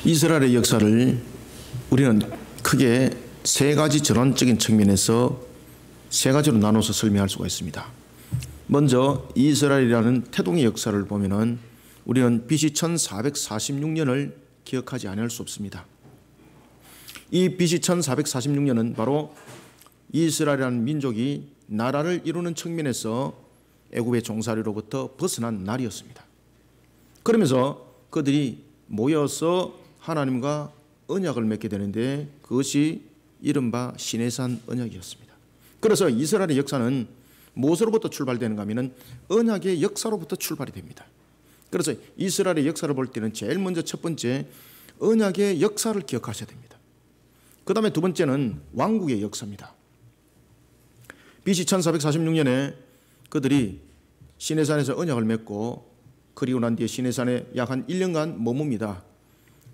이스라엘의 역사를 우리는 크게 세 가지 전환적인 측면에서 세 가지로 나눠서 설명할 수가 있습니다. 먼저 이스라엘이라는 태동의 역사를 보면은 우리는 BC 1446년을 기억하지 않을 수 없습니다. 이 BC 1446년은 바로 이스라엘이라는 민족이 나라를 이루는 측면에서 애굽의 종살이로부터 벗어난 날이었습니다. 그러면서 그들이 모여서 하나님과 언약을 맺게 되는데 그것이 이른바 시내산 언약이었습니다. 그래서 이스라엘의 역사는 무엇으로부터 출발되는가 하면 언약의 역사로부터 출발이 됩니다. 그래서 이스라엘의 역사를 볼 때는 제일 먼저 첫 번째 언약의 역사를 기억하셔야 됩니다. 그 다음에 두 번째는 왕국의 역사입니다. BC 1446년에 그들이 시내산에서 언약을 맺고 그리고 난 뒤에 시내산에 약 한 1년간 머뭅니다.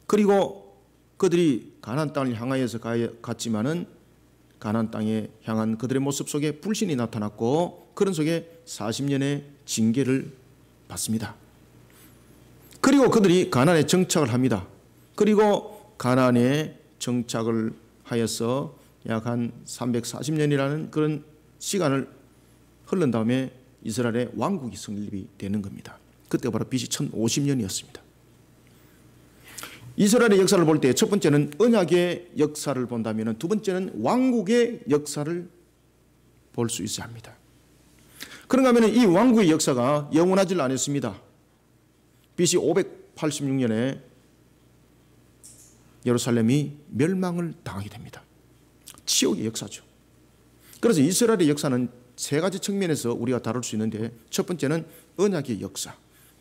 그리고 그들이 가나안 땅을 향하여서 갔지만은 가나안 땅에 향한 그들의 모습 속에 불신이 나타났고 그런 속에 40년의 징계를 받습니다. 그리고 그들이 가나안에 정착을 합니다. 그리고 가나안에 정착을 하여서 약 한 340년이라는 그런 시간을 흐른 다음에 이스라엘의 왕국이 성립이 되는 겁니다. 그때가 바로 BC 1050년이었습니다. 이스라엘의 역사를 볼 때 첫 번째는 언약의 역사를 본다면 두 번째는 왕국의 역사를 볼 수 있어야 합니다. 그런가 하면 이 왕국의 역사가 영원하지 않았습니다. BC 586년에 예루살렘이 멸망을 당하게 됩니다. 치욕의 역사죠. 그래서 이스라엘의 역사는 세 가지 측면에서 우리가 다룰 수 있는데 첫 번째는 언약의 역사,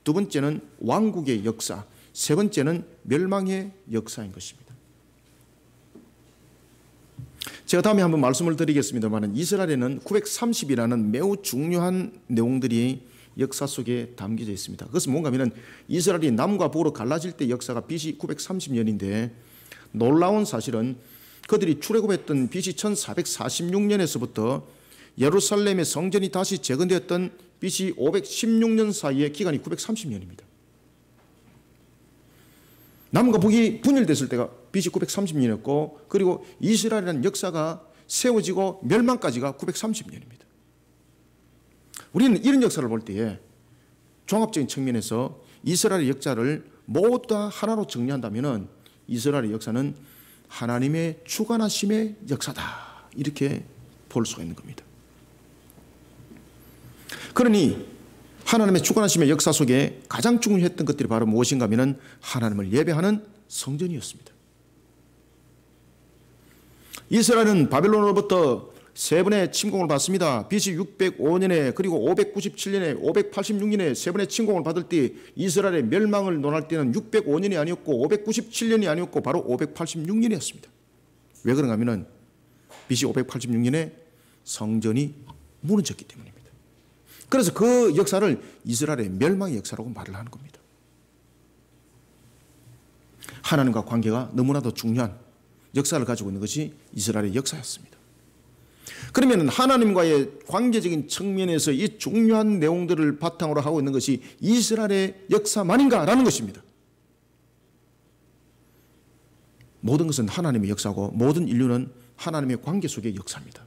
두 번째는 왕국의 역사, 세 번째는 멸망의 역사인 것입니다. 제가 다음에 한번 말씀을 드리겠습니다만 이스라엘에는 930이라는 매우 중요한 내용들이 역사 속에 담겨져 있습니다. 그것은 뭔가 하면 이스라엘이 남과 북으로 갈라질 때 역사가 BC 930년인데 놀라운 사실은 그들이 출애굽했던 BC 1446년에서부터 예루살렘의 성전이 다시 재건되었던 BC 516년 사이의 기간이 930년입니다. 남과 북이 분열됐을 때가 BC 930년이었고 그리고 이스라엘이라는 역사가 세워지고 멸망까지가 930년입니다. 우리는 이런 역사를 볼 때에 종합적인 측면에서 이스라엘의 역사를 모두 다 하나로 정리한다면 이스라엘의 역사는 하나님의 주관하심의 역사다 이렇게 볼 수가 있는 겁니다. 그러니 하나님의 주관하심의 역사 속에 가장 중요했던 것들이 바로 무엇인가 하면 하나님을 예배하는 성전이었습니다. 이스라엘은 바벨론으로부터 세 번의 침공을 받습니다. BC 605년에 그리고 597년에 586년에 세 번의 침공을 받을 때 이스라엘의 멸망을 논할 때는 605년이 아니었고 597년이 아니었고 바로 586년이었습니다. 왜 그런가 하면 BC 586년에 성전이 무너졌기 때문입니다. 그래서 그 역사를 이스라엘의 멸망의 역사라고 말을 하는 겁니다. 하나님과 관계가 너무나도 중요한 역사를 가지고 있는 것이 이스라엘의 역사였습니다. 그러면 하나님과의 관계적인 측면에서 이 중요한 내용들을 바탕으로 하고 있는 것이 이스라엘의 역사만인가라는 것입니다. 모든 것은 하나님의 역사고 모든 인류는 하나님의 관계 속의 역사입니다.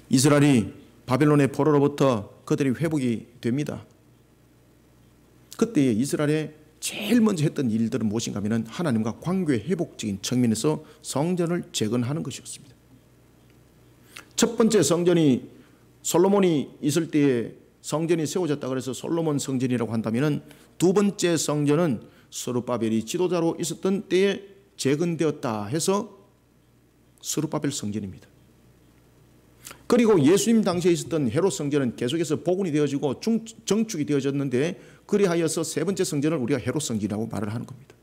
이스라엘이 바벨론의 포로로부터 그들이 회복이 됩니다. 그때 이스라엘의 제일 먼저 했던 일들은 무엇인가 하면 하나님과 관계 회복적인 측면에서 성전을 재건하는 것이었습니다. 첫 번째 성전이 솔로몬이 있을 때에 성전이 세워졌다 그래서 솔로몬 성전이라고 한다면 두 번째 성전은 스룹바벨이 지도자로 있었던 때에 재건되었다 해서 스룹바벨 성전입니다. 그리고 예수님 당시에 있었던 헤롯 성전은 계속해서 복원이 되어지고 정축이 되어졌는데 그리하여서 세 번째 성전을 우리가 헤롯 성전이라고 말을 하는 겁니다.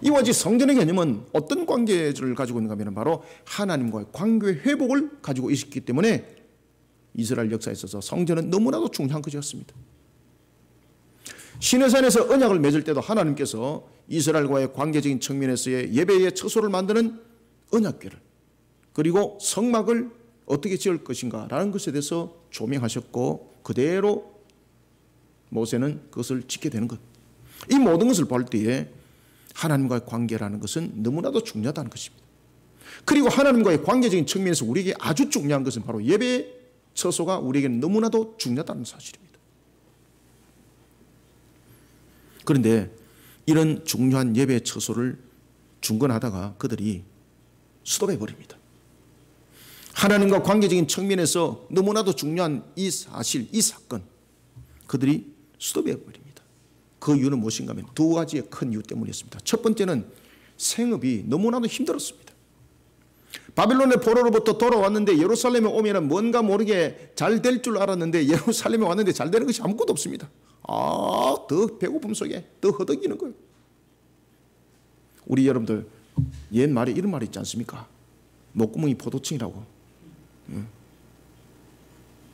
이와 같이 성전의 개념은 어떤 관계를 가지고 있는가 하면 바로 하나님과의 관계 회복을 가지고 있었기 때문에 이스라엘 역사에 있어서 성전은 너무나도 중요한 것이었습니다. 시내산에서 언약을 맺을 때도 하나님께서 이스라엘과의 관계적인 측면에서의 예배의 처소를 만드는 언약궤를 그리고 성막을 어떻게 지을 것인가 라는 것에 대해서 조명하셨고 그대로 모세는 그것을 짓게 되는 것. 이 모든 것을 볼 때에 하나님과의 관계라는 것은 너무나도 중요하다는 것입니다. 그리고 하나님과의 관계적인 측면에서 우리에게 아주 중요한 것은 바로 예배의 처소가 우리에게는 너무나도 중요하다는 사실입니다. 그런데 이런 중요한 예배의 처소를 중건하다가 그들이 스톱해 버립니다. 하나님과 관계적인 측면에서 너무나도 중요한 이 사실, 이 사건, 그들이 스톱해 버립니다. 그 이유는 무엇인가 하면 두 가지의 큰 이유 때문이었습니다. 첫 번째는 생업이 너무나도 힘들었습니다. 바빌론의 포로로부터 돌아왔는데 예루살렘에 오면 뭔가 모르게 잘 될 줄 알았는데 예루살렘에 왔는데 잘 되는 것이 아무것도 없습니다. 더 배고픔 속에 더 허덕이는 거예요. 우리 여러분들 옛 말에 이런 말이 있지 않습니까? 목구멍이 포도청이라고.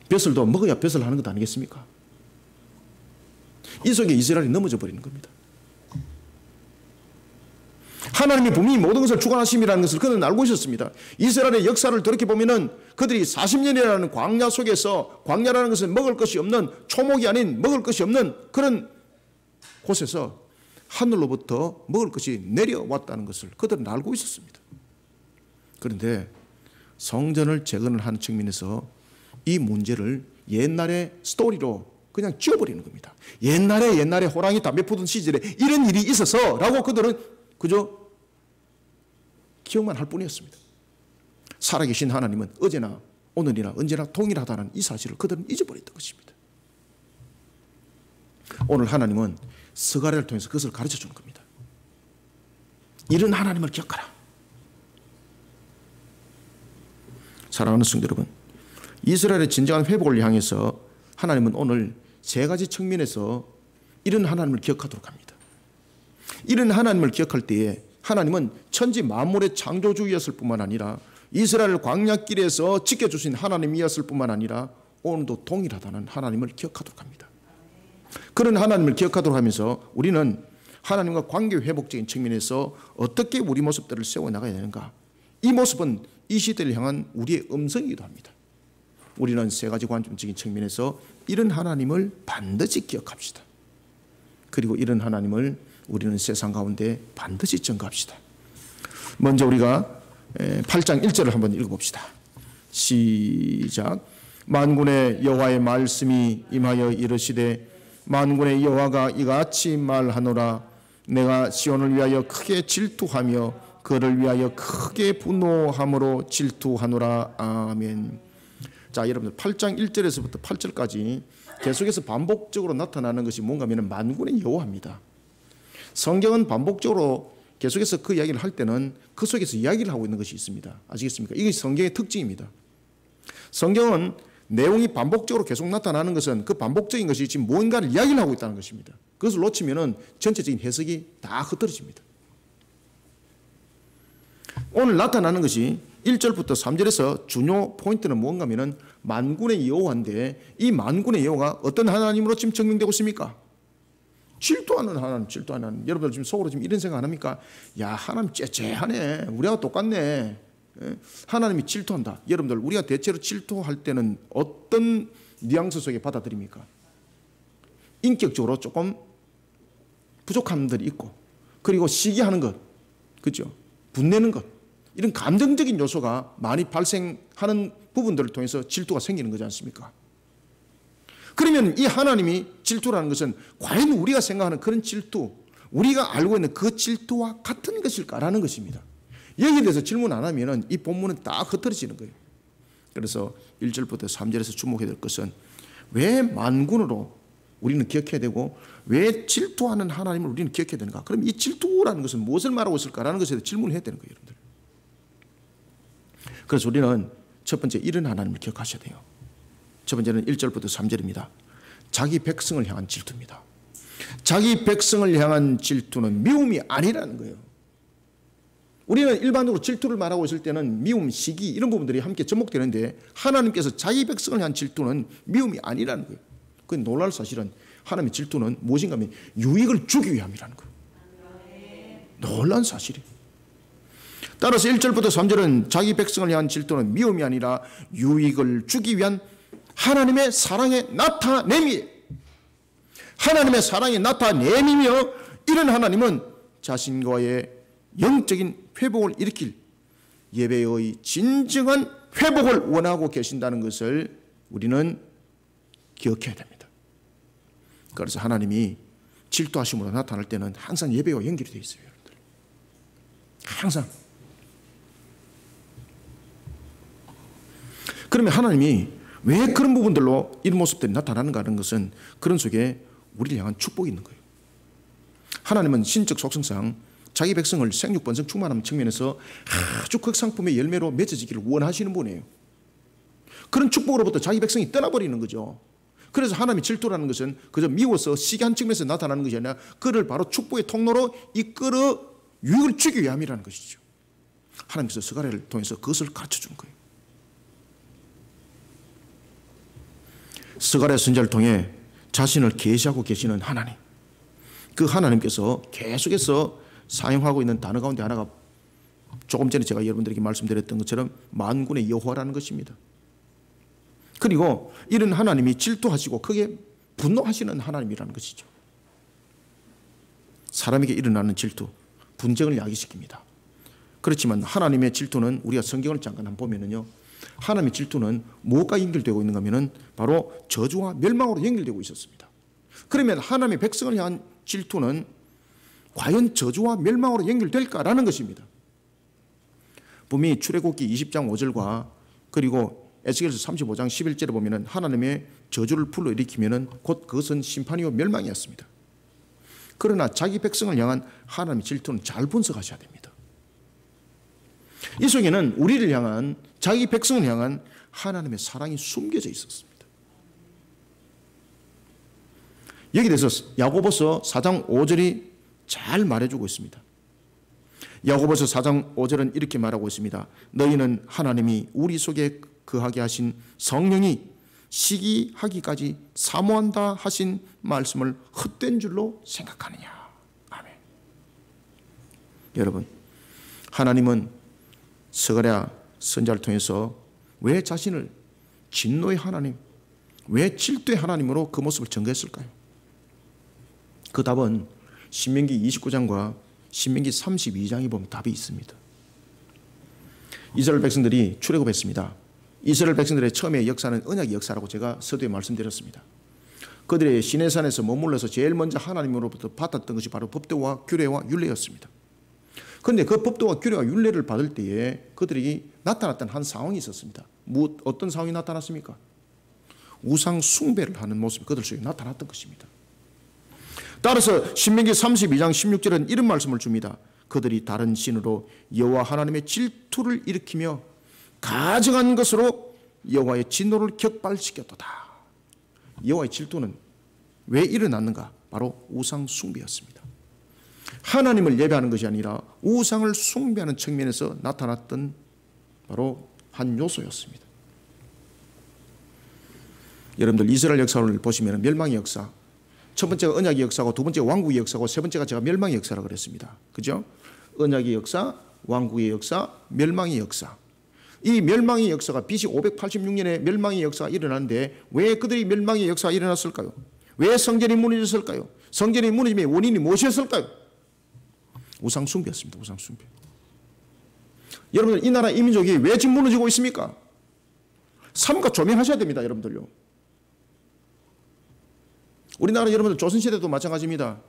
벼슬도 먹어야 벼슬 하는 것 아니겠습니까? 이 속에 이스라엘이 넘어져 버리는 겁니다. 하나님이 분명히 모든 것을 주관하심이라는 것을 그들은 알고 있었습니다. 이스라엘의 역사를 돌이켜보면 그들이 40년이라는 광야 속에서, 광야라는 것은 먹을 것이 없는, 초목이 아닌 먹을 것이 없는 그런 곳에서 하늘로부터 먹을 것이 내려왔다는 것을 그들은 알고 있었습니다. 그런데 성전을 재건을 하는 측면에서 이 문제를 옛날의 스토리로 그냥 지워버리는 겁니다. 옛날에 호랑이 담배 피우던 시절에 이런 일이 있어서 라고 그들은 그저 기억만 할 뿐이었습니다. 살아계신 하나님은 어제나 오늘이나 언제나 동일하다는 이 사실을 그들은 잊어버렸던 것입니다. 오늘 하나님은 스가랴를 통해서 그것을 가르쳐 주는 겁니다. 이런 하나님을 기억하라. 사랑하는 성도 여러분, 이스라엘의 진정한 회복을 향해서 하나님은 오늘 세 가지 측면에서 이런 하나님을 기억하도록 합니다. 이런 하나님을 기억할 때에 하나님은 천지 만물의 창조주이었을 뿐만 아니라 이스라엘 광야길에서 지켜주신 하나님이었을 뿐만 아니라 오늘도 동일하다는 하나님을 기억하도록 합니다. 그런 하나님을 기억하도록 하면서 우리는 하나님과 관계 회복적인 측면에서 어떻게 우리 모습들을 세워나가야 되는가? 이 모습은 이 시대를 향한 우리의 음성이기도 합니다. 우리는 세 가지 관점적인 측면에서 이런 하나님을 반드시 기억합시다. 그리고 이런 하나님을 우리는 세상 가운데 반드시 전가합시다. 먼저 우리가 8장 1절을 한번 읽어봅시다. 시작. 만군의 여호와의 말씀이 임하여 이르시되 만군의 여호와가 이같이 말하노라. 내가 시온을 위하여 크게 질투하며 그를 위하여 크게 분노함으로 질투하노라. 아멘. 자, 여러분들 8장 1절에서부터 8절까지 계속해서 반복적으로 나타나는 것이 뭔가 하면 만군의 여호와입니다. 성경은 반복적으로 계속해서 그 이야기를 할 때는 그 속에서 이야기를 하고 있는 것이 있습니다. 아시겠습니까? 이게 성경의 특징입니다. 성경은 내용이 반복적으로 계속 나타나는 것은 그 반복적인 것이 지금 뭔가를 이야기를 하고 있다는 것입니다. 그것을 놓치면 전체적인 해석이 다 흩어집니다. 오늘 나타나는 것이 1절부터 3절에서 중요 포인트는 뭔가 하면 만군의 여호와인데 이 만군의 여호와가 어떤 하나님으로 지금 증명되고 있습니까? 질투하는 하나님, 질투하는 하나님. 여러분들 지금 속으로 지금 이런 생각 안 합니까? 야, 하나님 째째하네. 우리하고 똑같네. 하나님이 질투한다. 여러분들 우리가 대체로 질투할 때는 어떤 뉘앙스 속에 받아들입니까? 인격적으로 조금 부족함들이 있고 그리고 시기하는 것, 그렇죠? 분내는 것, 이런 감정적인 요소가 많이 발생하는 부분들을 통해서 질투가 생기는 거지 않습니까? 그러면 이 하나님이 질투라는 것은 과연 우리가 생각하는 그런 질투, 우리가 알고 있는 그 질투와 같은 것일까라는 것입니다. 여기에 대해서 질문 안 하면 이 본문은 딱 흩어지는 거예요. 그래서 1절부터 3절에서 주목해야 될 것은 왜 만군으로 우리는 기억해야 되고 왜 질투하는 하나님을 우리는 기억해야 되는가? 그럼 이 질투라는 것은 무엇을 말하고 있을까라는 것에 대해서 질문을 해야 되는 거예요, 여러분들. 그래서 우리는 첫 번째 이런 하나님을 기억하셔야 돼요. 첫 번째는 1절부터 3절입니다. 자기 백성을 향한 질투입니다. 자기 백성을 향한 질투는 미움이 아니라는 거예요. 우리는 일반적으로 질투를 말하고 있을 때는 미움, 시기 이런 부분들이 함께 접목되는데 하나님께서 자기 백성을 향한 질투는 미움이 아니라는 거예요. 그 놀랄 사실은 하나님의 질투는 무엇인가 하면 유익을 주기 위함이라는 거예요. 놀란 사실이에요. 따라서 1절부터 3절은 자기 백성을 향한 질투는 미움이 아니라 유익을 주기 위한 하나님의 사랑의 나타냄이에요. 하나님의 사랑의 나타냄이며 이런 하나님은 자신과의 영적인 회복을 일으킬 예배의 진정한 회복을 원하고 계신다는 것을 우리는 기억해야 됩니다. 그래서 하나님이 질투하심으로 나타날 때는 항상 예배와 연결이 되어 있어요. 여러분들. 항상. 그러면 하나님이 왜 그런 부분들로 이런 모습들이 나타나는가 하는 것은 그런 속에 우리를 향한 축복이 있는 거예요. 하나님은 신적 속성상 자기 백성을 생육 번성 충만함 측면에서 아주 극상품의 열매로 맺어지기를 원하시는 분이에요. 그런 축복으로부터 자기 백성이 떠나버리는 거죠. 그래서 하나님의 질투라는 것은 그저 미워서 시기한 측면에서 나타나는 것이 아니라 그를 바로 축복의 통로로 이끌어 유익을 주기 위함이라는 것이죠. 하나님께서 스가랴를 통해서 그것을 가르쳐 준 거예요. 스가랴 선지자를 통해 자신을 계시하고 계시는 하나님, 그 하나님께서 계속해서 사용하고 있는 단어 가운데 하나가 조금 전에 제가 여러분들에게 말씀드렸던 것처럼 만군의 여호와라는 것입니다. 그리고 이런 하나님이 질투하시고 크게 분노하시는 하나님이라는 것이죠. 사람에게 일어나는 질투, 분쟁을 야기시킵니다. 그렇지만 하나님의 질투는 우리가 성경을 잠깐 한번 보면은요, 하나님의 질투는 무엇과 연결되고 있는가 하면은 바로 저주와 멸망으로 연결되고 있었습니다. 그러면 하나님의 백성을 향한 질투는 과연 저주와 멸망으로 연결될까라는 것입니다. 분명히 출애굽기 20장 5절과 그리고 에스겔서 35장 11절에 보면은 하나님의 저주를 불러일으키면은 곧 그것은 심판이요 멸망이었습니다. 그러나 자기 백성을 향한 하나님의 질투는 잘 분석하셔야 됩니다. 이 속에는 우리를 향한, 자기 백성을 향한 하나님의 사랑이 숨겨져 있었습니다. 여기 대해서 야고보서 4장 5절이 잘 말해주고 있습니다. 야고보서 4장 5절은 이렇게 말하고 있습니다. 너희는 하나님이 우리 속에 거하게 하신 성령이 시기하기까지 사모한다 하신 말씀을 헛된 줄로 생각하느냐. 아멘. 여러분, 하나님은 스가랴 선지자를 통해서 왜 자신을 진노의 하나님, 왜 질투의 하나님으로 그 모습을 전개했을까요? 그 답은 신명기 29장과 신명기 32장에 보면 답이 있습니다. 이스라엘 백성들이 출애굽했습니다. 이스라엘 백성들의 처음의 역사는 언약의 역사라고 제가 서두에 말씀드렸습니다. 그들의 시내산에서 머물러서 제일 먼저 하나님으로부터 받았던 것이 바로 법도와 규례와 율례였습니다. 그런데 그 법도와 규례와 율례를 받을 때에 그들이 나타났던 한 상황이 있었습니다. 어떤 상황이 나타났습니까? 우상 숭배를 하는 모습이 그들 속에 나타났던 것입니다. 따라서 신명기 32장 16절은 이런 말씀을 줍니다. 그들이 다른 신으로 여호와 하나님의 질투를 일으키며 가증한 것으로 여호와의 진노를 격발시켰도다. 여호와의 질투는 왜 일어났는가? 바로 우상 숭배였습니다. 하나님을 예배하는 것이 아니라 우상을 숭배하는 측면에서 나타났던 바로 한 요소였습니다. 여러분들 이스라엘 역사를 보시면 멸망의 역사, 첫 번째가 언약의 역사고 두 번째가 왕국의 역사고 세 번째가 제가 멸망의 역사라고 그랬습니다. 그죠? 언약의 역사, 왕국의 역사, 멸망의 역사. 이 멸망의 역사가 BC 586년에 멸망의 역사가 일어났는데 왜 그들이 멸망의 역사가 일어났을까요? 왜 성전이 무너졌을까요? 성전이 무너짐의 원인이 무엇이었을까요? 우상 숭배였습니다. 우상 숭배. 여러분들 이 나라 이 민족이 왜 지금 무너지고 있습니까? 삼가 조명하셔야 됩니다. 여러분들요. 우리나라 여러분들 조선시대도 마찬가지입니다.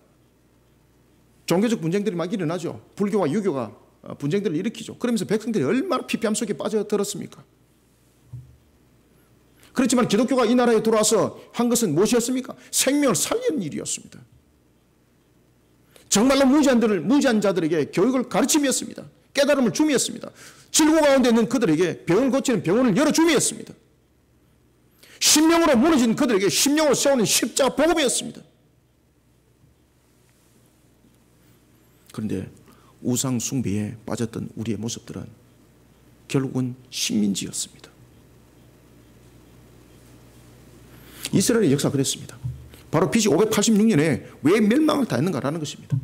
종교적 분쟁들이 막 일어나죠. 불교와 유교가 분쟁들을 일으키죠. 그러면서 백성들이 얼마나 피폐함 속에 빠져들었습니까? 그렇지만 기독교가 이 나라에 들어와서 한 것은 무엇이었습니까? 생명을 살리는 일이었습니다. 정말로 무지한 자들에게 교육을 가르침이었습니다. 깨달음을 줌이었습니다. 질고 가운데 있는 그들에게 병을 고치는 병원을 열어줌이었습니다. 심령으로 무너진 그들에게 심령으로 세우는 십자가 복음이었습니다. 그런데 우상 숭배에 빠졌던 우리의 모습들은 결국은 식민지였습니다. 이스라엘의 역사가 그랬습니다. 바로 BC 586년에 왜 멸망을 당했는가라는 것입니다.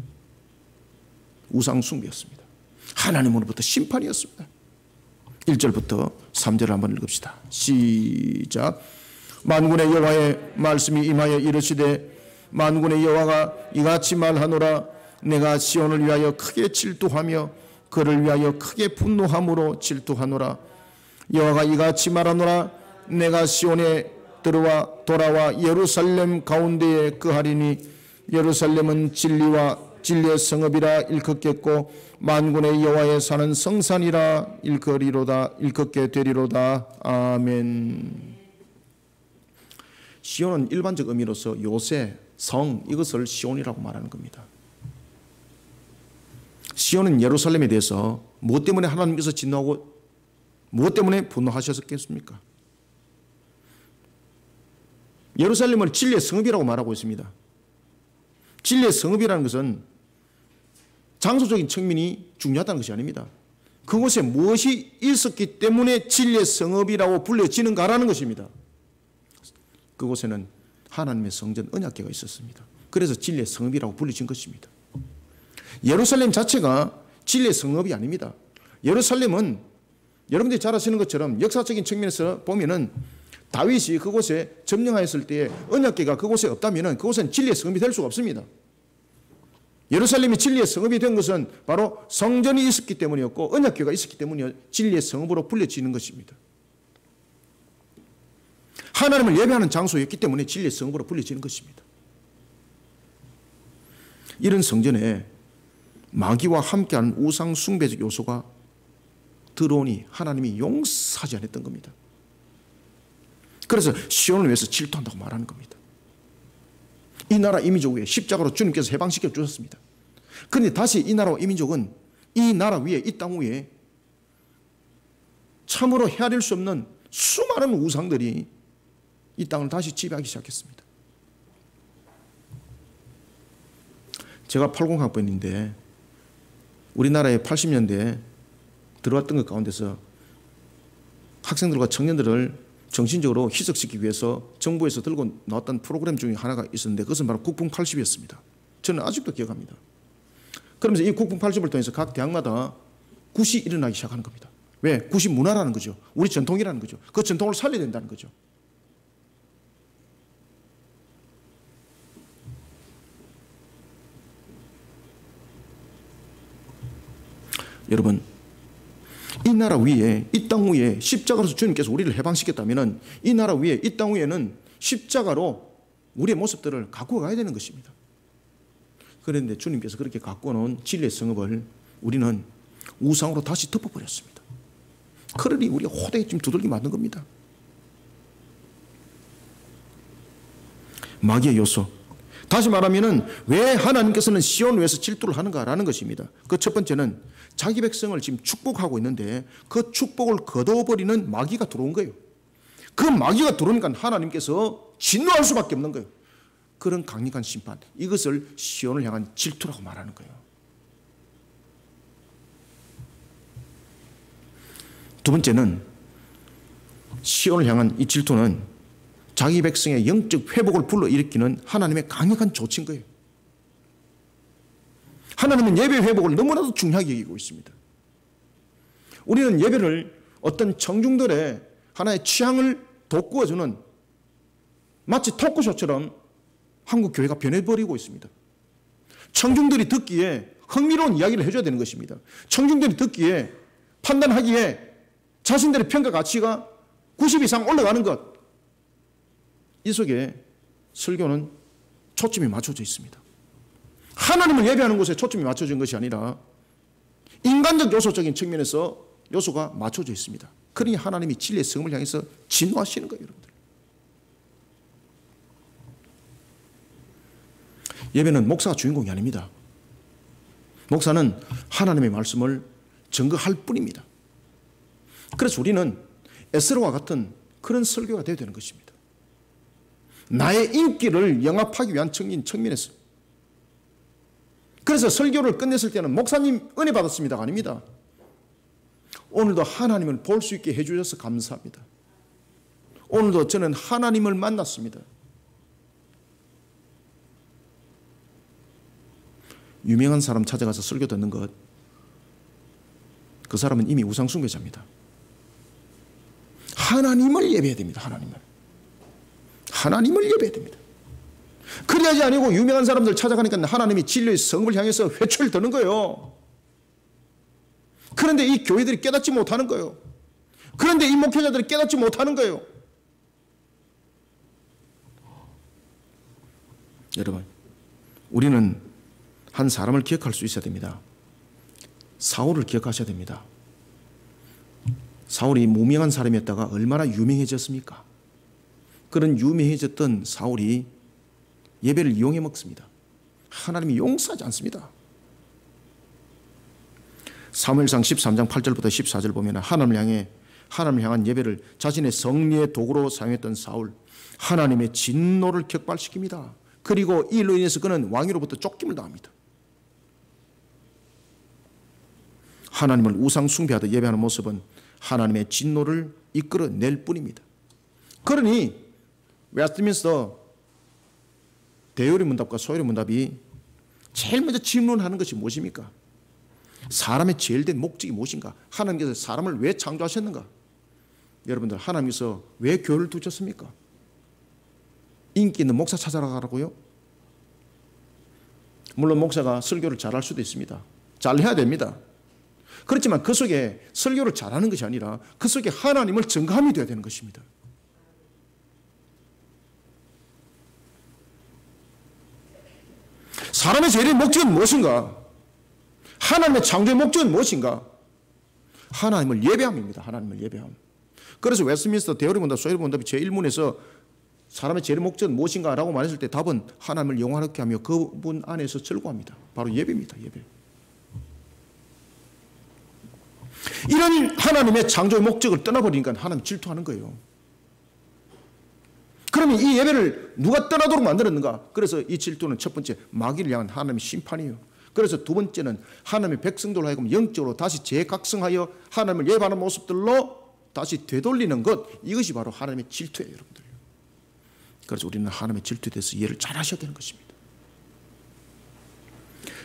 우상 숭배였습니다. 하나님으로부터 심판이었습니다. 1절부터 3절을 한번 읽읍시다. 시작. 만군의 여호와의 말씀이 임하여 이르시되 만군의 여호와가 이같이 말하노라. 내가 시온을 위하여 크게 질투하며 그를 위하여 크게 분노함으로 질투하노라. 여호와가 이같이 말하노라. 내가 시온에 돌아와 예루살렘 가운데에 거하리니 예루살렘은 진리의 성읍이라 일컫겠고 만군의 여호와에 사는 성산이라 일컫게 되리로다. 아멘. 시온은 일반적 의미로서 요새, 성, 이것을 시온이라고 말하는 겁니다. 시온은 예루살렘에 대해서 무엇 때문에 하나님께서 진노하고 무엇 때문에 분노하셨겠습니까? 예루살렘을 진리의 성읍이라고 말하고 있습니다. 진리의 성읍이라는 것은 장소적인 측면이 중요하다는 것이 아닙니다. 그곳에 무엇이 있었기 때문에 진리의 성읍이라고 불려지는가라는 것입니다. 그곳에는 하나님의 성전 언약궤가 있었습니다. 그래서 진리의 성읍이라고 불려진 것입니다. 예루살렘 자체가 진리의 성읍이 아닙니다. 예루살렘은 여러분들이 잘 아시는 것처럼 역사적인 측면에서 보면은 다윗이 그곳에 점령하였을 때에 언약궤가 그곳에 없다면 그곳은 진리의 성읍이 될 수가 없습니다. 예루살렘이 진리의 성읍이 된 것은 바로 성전이 있었기 때문이었고 언약궤가 있었기 때문에 진리의 성읍으로 불려지는 것입니다. 하나님을 예배하는 장소였기 때문에 진리의 성읍으로 불려지는 것입니다. 이런 성전에 마귀와 함께하는 우상 숭배적 요소가 들어오니 하나님이 용서하지 않았던 겁니다. 그래서 시온을 위해서 질투한다고 말하는 겁니다. 이 나라 이민족 위에 십자가로 주님께서 해방시켜 주셨습니다. 그런데 다시 이 나라와 이민족은 이 나라 위에, 이 땅 위에 참으로 헤아릴 수 없는 수많은 우상들이 이 땅을 다시 지배하기 시작했습니다. 제가 80학번인데 우리나라에 80년대에 들어왔던 것 가운데서 학생들과 청년들을 정신적으로 희석시키기 위해서 정부에서 들고 나왔던 프로그램 중에 하나가 있었는데 그것은 바로 국풍 80이었습니다. 저는 아직도 기억합니다. 그러면서 이 국풍 80을 통해서 각 대학마다 굿이 일어나기 시작하는 겁니다. 왜? 굿이 문화라는 거죠. 우리 전통이라는 거죠. 그 전통을 살려야 된다는 거죠. 여러분, 이 나라 위에, 이 땅 위에 십자가로서 주님께서 우리를 해방시켰다면 이 나라 위에, 이 땅 위에는 십자가로 우리의 모습들을 갖고 가야 되는 것입니다. 그런데 주님께서 그렇게 갖고 놓은 진리의 성읍을 우리는 우상으로 다시 덮어버렸습니다. 그러니 우리가 호되게 지금 두들겨 맞는 겁니다. 마귀의 요소. 다시 말하면 왜 하나님께서는 시온을 위해서 질투를 하는가라는 것입니다. 그 첫 번째는 자기 백성을 지금 축복하고 있는데 그 축복을 거둬버리는 마귀가 들어온 거예요. 그 마귀가 들어오니까 하나님께서 진노할 수밖에 없는 거예요. 그런 강력한 심판, 이것을 시온을 향한 질투라고 말하는 거예요. 두 번째는 시온을 향한 이 질투는 자기 백성의 영적 회복을 불러일으키는 하나님의 강력한 조치인 거예요. 하나님은 예배 회복을 너무나도 중요하게 여기고 있습니다. 우리는 예배를 어떤 청중들의 하나의 취향을 돋구어주는 마치 토크쇼처럼 한국 교회가 변해버리고 있습니다. 청중들이 듣기에 흥미로운 이야기를 해줘야 되는 것입니다. 청중들이 듣기에 판단하기에 자신들의 평가 가치가 90 이상 올라가는 것, 이 속에 설교는 초점이 맞춰져 있습니다. 하나님을 예배하는 곳에 초점이 맞춰진 것이 아니라 인간적 요소적인 측면에서 요소가 맞춰져 있습니다. 그러니 하나님이 진리의 성을 향해서 진노하시는 거예요, 여러분들. 예배는 목사가 주인공이 아닙니다. 목사는 하나님의 말씀을 증거할 뿐입니다. 그래서 우리는 에스라와 같은 그런 설교가 되어야 되는 것입니다. 나의 인기를 영합하기 위한 측면에서. 그래서 설교를 끝냈을 때는 목사님 은혜 받았습니다가 아닙니다. 오늘도 하나님을 볼 수 있게 해주셔서 감사합니다. 오늘도 저는 하나님을 만났습니다. 유명한 사람 찾아가서 설교 듣는 것, 그 사람은 이미 우상숭배자입니다. 하나님을 예배해야 됩니다. 하나님을 예배해야 됩니다. 그래야지 아니고 유명한 사람들 찾아가니까 하나님이 진리의 성을 향해서 회초를 드는 거예요. 그런데 이 교회들이 깨닫지 못하는 거예요. 그런데 이 목회자들이 깨닫지 못하는 거예요. 여러분, 우리는 한 사람을 기억할 수 있어야 됩니다. 사울을 기억하셔야 됩니다. 사울이 무명한 사람이었다가 얼마나 유명해졌습니까? 그런 유명해졌던 사울이 예배를 이용해 먹습니다. 하나님이 용서하지 않습니다. 사무엘상 13장 8절부터 14절 보면 하나님을 향한 예배를 자신의 성리의 도구로 사용했던 사울, 하나님의 진노를 격발시킵니다. 그리고 이 일로 인해서 그는 왕위로부터 쫓김을 당합니다. 하나님을 우상 숭배하듯 예배하는 모습은 하나님의 진노를 이끌어낼 뿐입니다. 그러니 웨스트민스터 대요리 문답과 소요리 문답이 제일 먼저 질문하는 것이 무엇입니까? 사람의 제일 된 목적이 무엇인가? 하나님께서 사람을 왜 창조하셨는가? 여러분들, 하나님께서 왜 교회를 두셨습니까? 인기 있는 목사 찾아가라고요? 물론 목사가 설교를 잘할 수도 있습니다. 잘해야 됩니다. 그렇지만 그 속에 설교를 잘하는 것이 아니라 그 속에 하나님을 증거함이 되어야 되는 것입니다. 사람의 제일 목적은 무엇인가? 하나님의 창조의 목적은 무엇인가? 하나님을 예배함입니다. 하나님을 예배함. 그래서 웨스트민스터 대요리 문답, 소요리 문답이 제1문에서 사람의 제일 목적은 무엇인가? 라고 말했을 때 답은 하나님을 영화롭게 하며 그분 안에서 즐거워합니다. 바로 예배입니다. 예배. 이런 하나님의 창조의 목적을 떠나버리니까 하나님 질투하는 거예요. 그러면 이 예배를 누가 떠나도록 만들었는가? 그래서 이 질투는 첫 번째 마귀를 향한 하나님의 심판이에요. 그래서 두 번째는 하나님의 백성들로 하여금 영적으로 다시 재각성하여 하나님을 예배하는 모습들로 다시 되돌리는 것, 이것이 바로 하나님의 질투예요, 여러분들. 그래서 우리는 하나님의 질투에 대해서 이해를 잘 하셔야 되는 것입니다.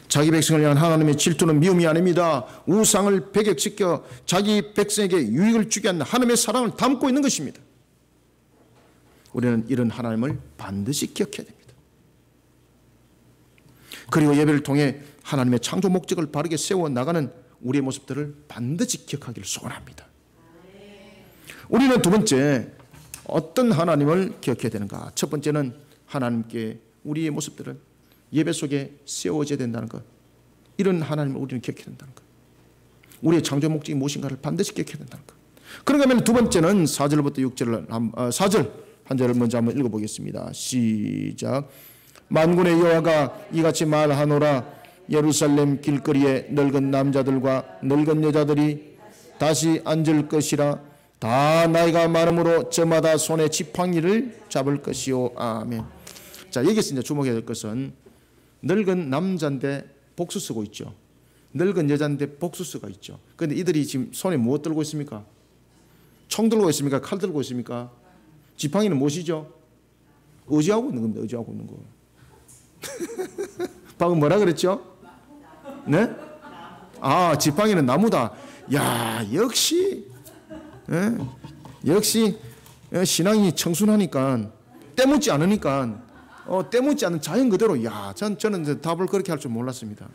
자기 백성을 향한 하나님의 질투는 미움이 아닙니다. 우상을 배격시켜 자기 백성에게 유익을 주게 하는 하나님의 사랑을 담고 있는 것입니다. 우리는 이런 하나님을 반드시 기억해야 됩니다. 그리고 예배를 통해 하나님의 창조 목적을 바르게 세워나가는 우리의 모습들을 반드시 기억하기를 소원합니다. 우리는 두 번째, 어떤 하나님을 기억해야 되는가? 첫 번째는 하나님께 우리의 모습들을 예배 속에 세워져야 된다는 것. 이런 하나님을 우리는 기억해야 된다는 것. 우리의 창조 목적이 무엇인가를 반드시 기억해야 된다는 것. 그런가 하면 두 번째는 4절부터 6절, 4절 한 절을 먼저 한번 읽어보겠습니다. 시작. 만군의 여호와가 이같이 말하노라. 예루살렘 길거리에 늙은 남자들과 늙은 여자들이 다시 앉을 것이라. 다 나이가 많음으로 저마다 손에 지팡이를 잡을 것이요. 아멘. 자, 여기서 이제 주목해야 될 것은 늙은 남자인데 복수 쓰고 있죠. 늙은 여자인데 복수 쓰고 있죠. 그런데 이들이 지금 손에 무엇 들고 있습니까? 총 들고 있습니까? 칼 들고 있습니까? 지팡이는 무엇이죠? 의지하고 있는 겁니다. 의지하고 있는 거. 방금 뭐라 그랬죠? 네? 아, 지팡이는 나무다. 야, 역시 역시 신앙이 청순하니까 때묻지 않으니까 때묻지 않은 자연 그대로. 야, 저는 이제 답을 그렇게 할 줄 몰랐습니다.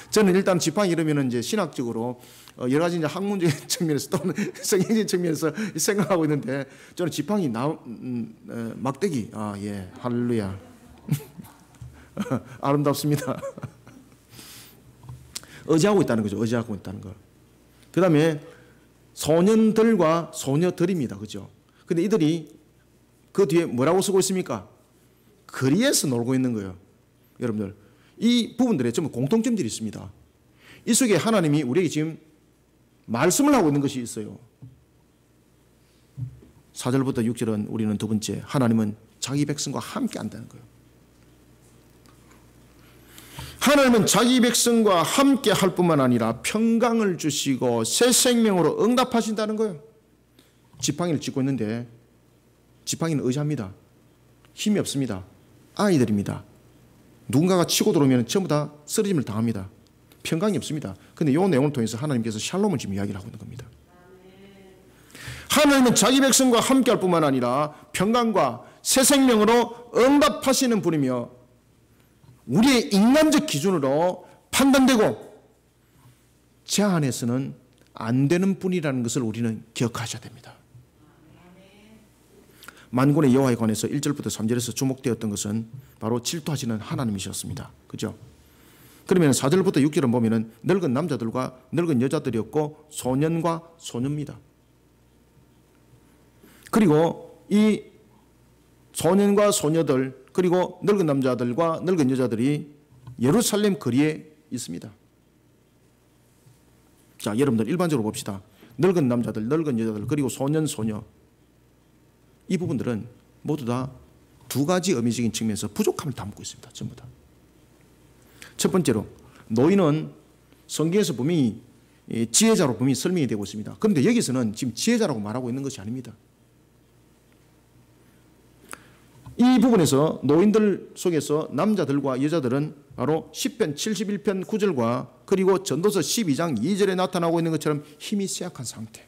저는 일단 지팡이 이러면은 이제 신학적으로 여러 가지 이제 학문적인 측면에서 또는 성경적인 측면에서 생각하고 있는데, 저는 지팡이 막대기. 아, 예, 할렐루야. 아름답습니다. 의지하고 있다는 거죠. 의지하고 있다는 거. 그 다음에 소년들과 소녀들입니다. 그죠? 근데 이들이 그 뒤에 뭐라고 쓰고 있습니까? 거리에서 놀고 있는 거예요. 여러분들, 이 부분들에 좀 공통점들이 있습니다. 이 속에 하나님이 우리에게 지금 말씀을 하고 있는 것이 있어요. 4절부터 6절은 우리는 두 번째, 하나님은 자기 백성과 함께 한다는 거예요. 하나님은 자기 백성과 함께 할 뿐만 아니라 평강을 주시고 새 생명으로 응답하신다는 거예요. 지팡이를 짚고 있는데 지팡이는 의지합니다. 힘이 없습니다. 아이들입니다. 누군가가 치고 들어오면 전부 다 쓰러짐을 당합니다. 평강이 없습니다. 그런데 이 내용을 통해서 하나님께서 샬롬을 지금 이야기를 하고 있는 겁니다. 하나님은 자기 백성과 함께 할 뿐만 아니라 평강과 새 생명으로 응답하시는 분이며 우리의 인간적 기준으로 판단되고 제 안에서는 안 되는 분이라는 것을 우리는 기억하셔야 됩니다. 만군의 여호와에 관해서 1절부터 3절에서 주목되었던 것은 바로 질투하시는 하나님이셨습니다. 그죠? 그러면 4절부터 6절을 보면은 늙은 남자들과 늙은 여자들이었고 소년과 소녀입니다. 그리고 이 소년과 소녀들 그리고 늙은 남자들과 늙은 여자들이 예루살렘 거리에 있습니다. 자, 여러분들 일반적으로 봅시다. 늙은 남자들, 늙은 여자들 그리고 소년, 소녀 이 부분들은 모두 다 두 가지 의미적인 측면에서 부족함을 담고 있습니다. 전부 다. 첫 번째로 노인은 성경에서 분명히 지혜자로 분명히 설명이 되고 있습니다. 그런데 여기서는 지금 지혜자라고 말하고 있는 것이 아닙니다. 이 부분에서 노인들 속에서 남자들과 여자들은 바로 시편 71편 9절과 그리고 전도서 12장 2절에 나타나고 있는 것처럼 힘이 쇠약한 상태,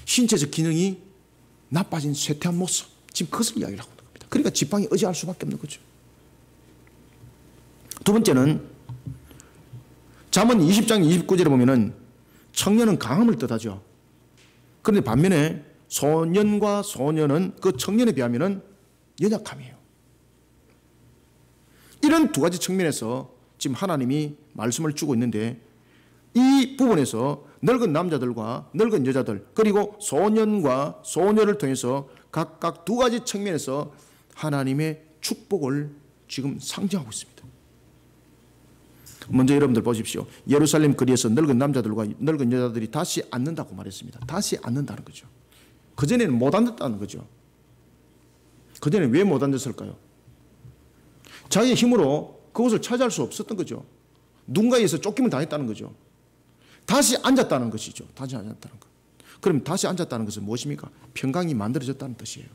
신체적 기능이 나빠진 쇠퇴한 모습, 지금 그것을 이야기를 하고 있는 겁니다. 그러니까 지팡이 의지할 수밖에 없는 거죠. 두 번째는 잠언 20장 29절에 보면은 청년은 강함을 뜻하죠. 그런데 반면에 소년과 소녀는 그 청년에 비하면은 연약함이에요. 이런 두 가지 측면에서 지금 하나님이 말씀을 주고 있는데 이 부분에서 늙은 남자들과 늙은 여자들 그리고 소년과 소녀를 통해서 각각 두 가지 측면에서 하나님의 축복을 지금 상징하고 있습니다. 먼저 여러분들 보십시오. 예루살렘 거리에서 늙은 남자들과 늙은 여자들이 다시 앉는다고 말했습니다. 다시 앉는다는 거죠. 그전에는 못 앉았다는 거죠. 그전에는 왜 못 앉았을까요? 자기의 힘으로 그것을 차지할 수 없었던 거죠. 누군가에 의해서 쫓김을 당했다는 거죠. 다시 앉았다는 것이죠. 다시 앉았다는 것. 그럼 다시 앉았다는 것은 무엇입니까? 평강이 만들어졌다는 뜻이에요.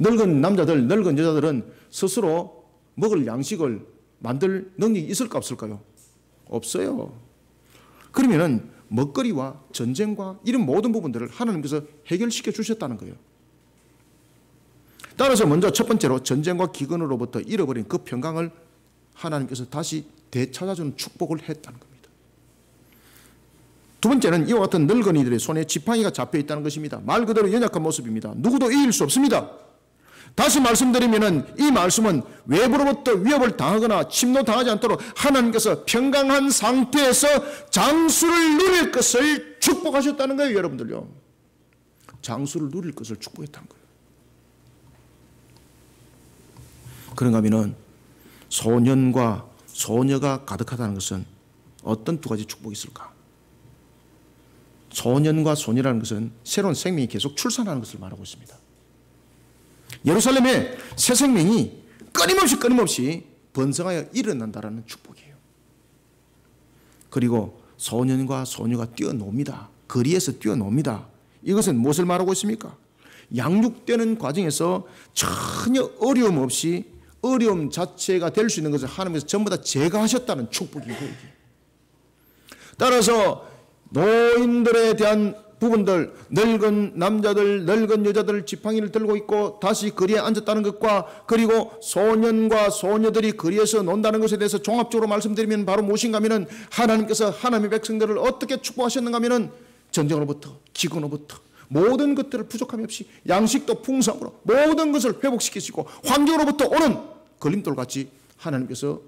늙은 남자들, 늙은 여자들은 스스로 먹을 양식을 만들 능력이 있을까 없을까요? 없어요. 그러면은 먹거리와 전쟁과 이런 모든 부분들을 하나님께서 해결시켜 주셨다는 거예요. 따라서 먼저 첫 번째로 전쟁과 기근으로부터 잃어버린 그 평강을 하나님께서 다시 되찾아주는 축복을 했다는 겁니다. 두 번째는 이와 같은 늙은이들의 손에 지팡이가 잡혀 있다는 것입니다. 말 그대로 연약한 모습입니다. 누구도 이길 수 없습니다. 다시 말씀드리면은 이 말씀은 외부로부터 위협을 당하거나 침노당하지 않도록 하나님께서 평강한 상태에서 장수를 누릴 것을 축복하셨다는 거예요, 여러분들요. 장수를 누릴 것을 축복했다는 거예요. 그런가 하면은 소년과 소녀가 가득하다는 것은 어떤 두 가지 축복이 있을까? 소년과 소녀라는 것은 새로운 생명이 계속 출산하는 것을 말하고 있습니다. 예루살렘에 새 생명이 끊임없이 번성하여 일어난다는 축복이에요. 그리고 소년과 소녀가 뛰어놉니다. 거리에서 뛰어놉니다. 이것은 무엇을 말하고 있습니까? 양육되는 과정에서 전혀 어려움 없이 어려움 자체가 될 수 있는 것을 하나님께서 전부 다 제거하셨다는 축복이고, 따라서 노인들에 대한 부분들, 늙은 남자들, 늙은 여자들 지팡이를 들고 있고 다시 거리에 앉았다는 것과 그리고 소년과 소녀들이 거리에서 논다는 것에 대해서 종합적으로 말씀드리면 바로 무엇인가 하면은 하나님께서 하나님의 백성들을 어떻게 축복하셨는가 하면은 전쟁으로부터 기근으로부터 모든 것들을 부족함이 없이 양식도 풍성으로 모든 것을 회복시키시고 환경으로부터 오는 걸림돌같이 하나님께서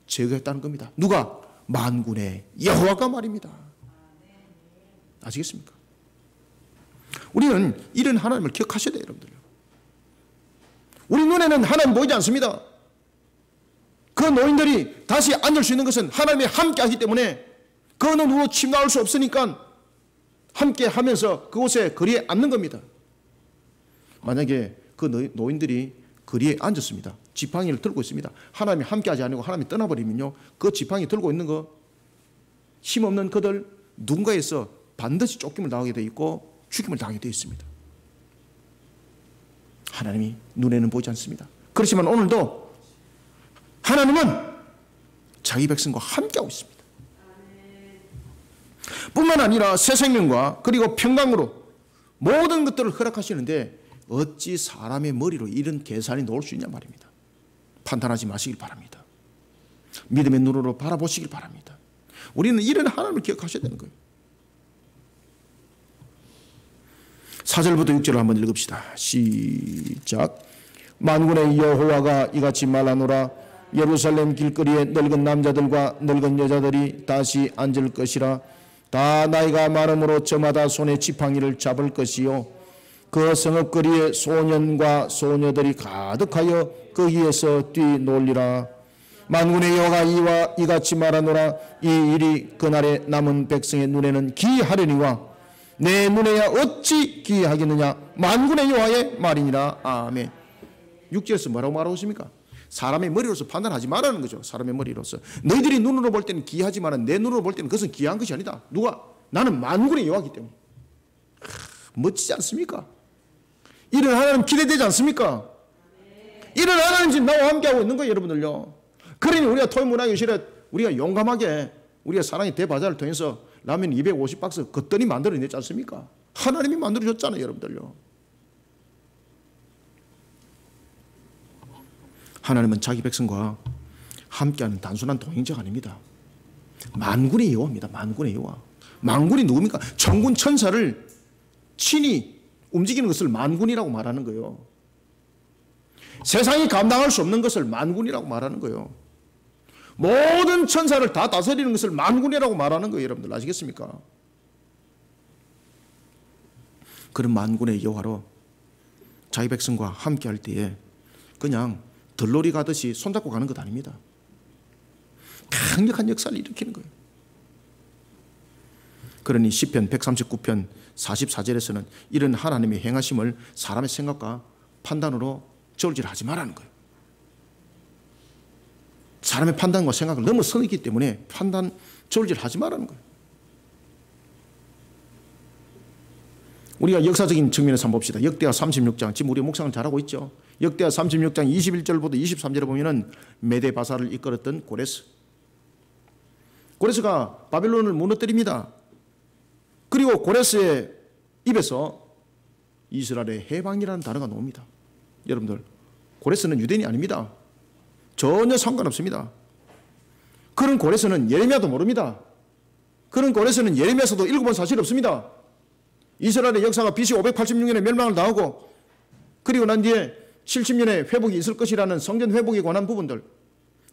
제거했다는 겁니다. 누가? 만군의 여호와가 말입니다. 아시겠습니까? 우리는 이런 하나님을 기억하셔야 돼요, 여러분들. 우리 눈에는 하나님 보이지 않습니다. 그 노인들이 다시 앉을 수 있는 것은 하나님이 함께 하기 때문에 그 어느 누구도 침나올 수 없으니까 함께 하면서 그곳에 거리에 앉는 겁니다. 만약에 그 노인들이 거리에 앉았습니다. 지팡이를 들고 있습니다. 하나님이 함께 하지 않고 하나님이 떠나버리면요, 그 지팡이 들고 있는 거 힘없는 그들 누군가에서 반드시 쫓김을 당하게 되어 있고 죽임을 당하게 되어 있습니다. 하나님이 눈에는 보이지 않습니다. 그렇지만 오늘도 하나님은 자기 백성과 함께하고 있습니다. 뿐만 아니라 새 생명과 그리고 평강으로 모든 것들을 허락하시는데 어찌 사람의 머리로 이런 계산이 나올 수 있냐 말입니다. 판단하지 마시길 바랍니다. 믿음의 눈으로 바라보시길 바랍니다. 우리는 이런 하나님을 기억하셔야 되는 거예요. 4절부터 6절을 한번 읽읍시다. 시작. 만군의 여호와가 이같이 말하노라. 예루살렘 길거리에 늙은 남자들과 늙은 여자들이 다시 앉을 것이라. 다 나이가 많음으로 저마다 손에 지팡이를 잡을 것이요 그 성읍거리에 소년과 소녀들이 가득하여 거기에서 뛰놀리라. 만군의 여호와가 이같이 말하노라. 이 일이 그날에 남은 백성의 눈에는 기이하려니와 내 눈에야 어찌 기이하겠느냐. 만군의 여호와의 말이니라. 아멘. 6절에서 뭐라고 말하고 있습니까? 사람의 머리로서 판단하지 말라는 거죠. 사람의 머리로서. 너희들이 눈으로 볼 때는 기이하지만 내 눈으로 볼 때는 그것은 기이한 것이 아니다. 누가? 나는 만군의 여호와이기 때문에. 멋지지 않습니까? 이런 하나님 기대되지 않습니까? 이런 하나님 지금 나와 함께하고 있는 거예요, 여러분들요. 그러니 우리가 토요문화교실에 우리가 용감하게 우리가 사랑의 대바자를 통해서 라면 250박스 겉더니 만들어냈지 않습니까? 하나님이 만들어줬잖아요, 여러분들요. 하나님은 자기 백성과 함께하는 단순한 동행자가 아닙니다. 만군의 여호와입니다. 만군의 여호와. 만군이 누굽니까? 천군 천사를 친히 움직이는 것을 만군이라고 말하는 거예요. 세상이 감당할 수 없는 것을 만군이라고 말하는 거예요. 모든 천사를 다 다스리는 것을 만군이라고 말하는 거예요. 여러분들 아시겠습니까? 그런 만군의 여호와로 자기 백성과 함께할 때에 그냥 들놀이 가듯이 손잡고 가는 것 아닙니다. 강력한 역사를 일으키는 거예요. 그러니 시편 139편 44절에서는 이런 하나님의 행하심을 사람의 생각과 판단으로 저울질하지 말라는 거예요. 사람의 판단과 생각을 넘어서기 때문에 판단 저울질하지 말라는 거예요. 우리가 역사적인 측면에서 한번 봅시다. 역대하 36장, 지금 우리 묵상을 잘하고 있죠. 역대하 36장 21절부터 23절에 보면은 메대 바사를 이끌었던 고레스. 고레스가 바벨론을 무너뜨립니다. 그리고 고레스의 입에서 이스라엘의 해방이라는 단어가 나옵니다. 여러분들, 고레스는 유대인이 아닙니다. 전혀 상관없습니다. 그런 고레스는 예레미야도 모릅니다. 그런 고레스는 예레미야서도 읽어본 사실이 없습니다. 이스라엘의 역사가 BC 586년에 멸망을 당하고 그리고 난 뒤에 70년의 회복이 있을 것이라는 성전 회복에 관한 부분들,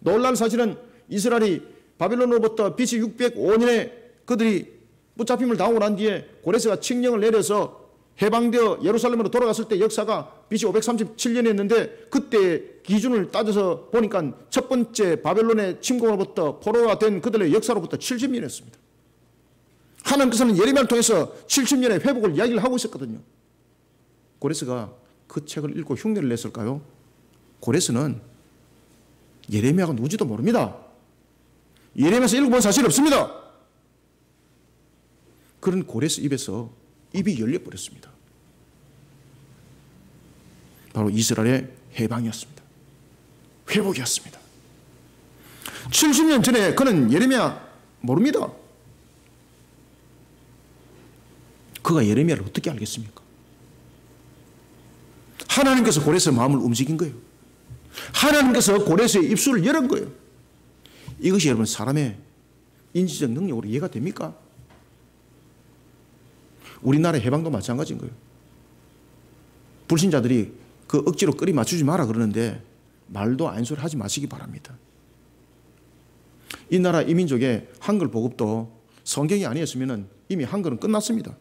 놀랄 사실은 이스라엘이 바벨론으로부터 BC 605년에 그들이 붙잡힘을 당하고 난 뒤에 고레스가 칙령을 내려서 해방되어 예루살렘으로 돌아갔을 때 역사가 BC 537년이었는데 그때 기준을 따져서 보니까 첫 번째 바벨론의 침공으로부터 포로가 된 그들의 역사로부터 70년이었습니다. 하나님께서는 예레미야를 통해서 70년의 회복을 이야기를 하고 있었거든요. 고레스가 그 책을 읽고 흉내를 냈을까요? 고레스는 예레미야가 누군지도 모릅니다. 예레미야에서 읽어본 사실이 없습니다. 그런 고레스 입에서 입이 열려버렸습니다. 바로 이스라엘의 해방이었습니다. 회복이었습니다. 70년 전에 그는 예레미야 모릅니다. 그가 예레미야를 어떻게 알겠습니까? 하나님께서 고레스의 마음을 움직인 거예요. 하나님께서 고레스의 입술을 열은 거예요. 이것이 여러분 사람의 인지적 능력으로 이해가 됩니까? 우리나라의 해방도 마찬가지인 거예요. 불신자들이 그 억지로 끌이 맞추지 마라 그러는데 말도 아닌 소리 하지 마시기 바랍니다. 이 나라 이민족의 한글 보급도 성경이 아니었으면 이미 한글은 끝났습니다.